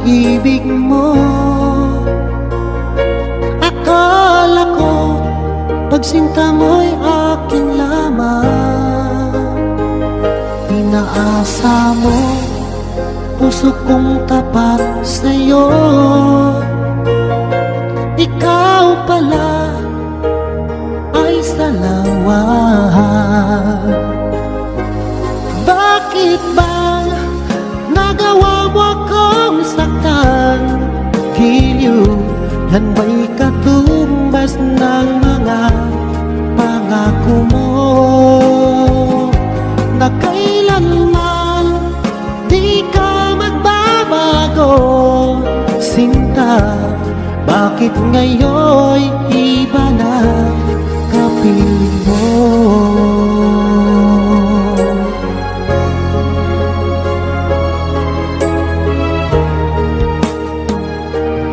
pag-ibig mo. Akala ko pagsinta mo'y akin lamang. Pinaasa mo puso kong tapat sa'yo. Ikaw pala ay salawat. Bakit ba nagawa mo akong saktan? Giliw, yan ba'y katumbas ng mga pangako mo? Na kailanman di ka magbabago, sinta. Bakit ngayon'y iba na kapiling mo?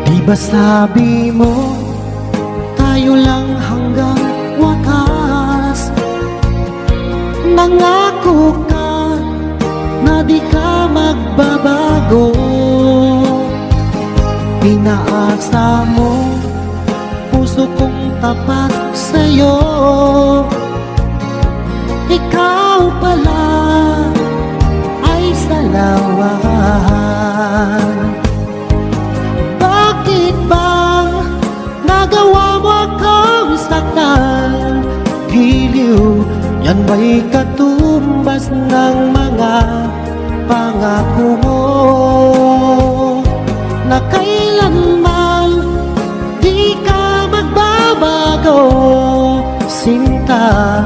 Di ba sabi mo tayo lang hanggang wakas? Nangako ka na di ka magbabago. Pinaasa mo puso kong tapat sa'yo. Ikaw pala ay salawat. Bakit bang nagawa mo akong saktan? Giliw, yan ba'y katumbas ng mga pangako mo? Na kailanman di ka magbabago, sinta.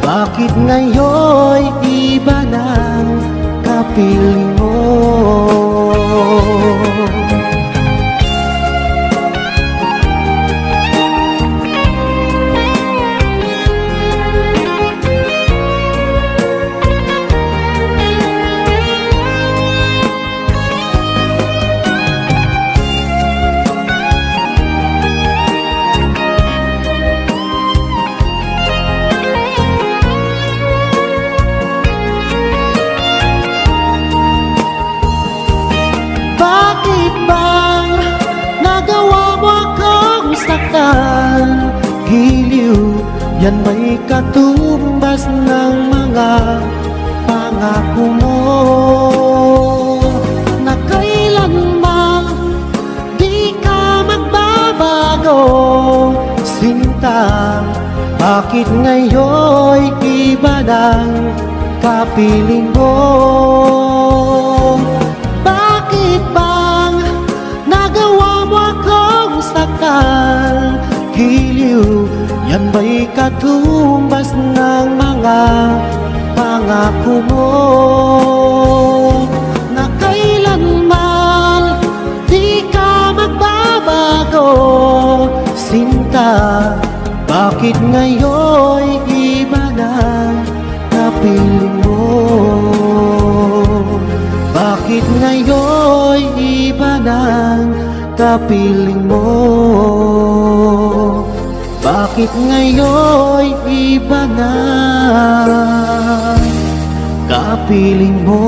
Bakit ngayon'y iba ng kapiling mo? Bakit bang nagawa mo akong saktan? Giliw, yan ba'y katumbas ng mga pangako mo? Na kailanman di ka magbabago, sinta. Bakit ngayon'y iba ng kapiling mo? Bakit bang nagawa mo akong saktan? Giliw, yan ba'y katumbas ng mga pangako mo? Na kailanman di ka magbabago, sinta. Bakit ngayon'y iba ng kapiling mo? Bakit ngayon'y iba ng kapiling mo? Bakit ngayon'y iba na kapiling mo?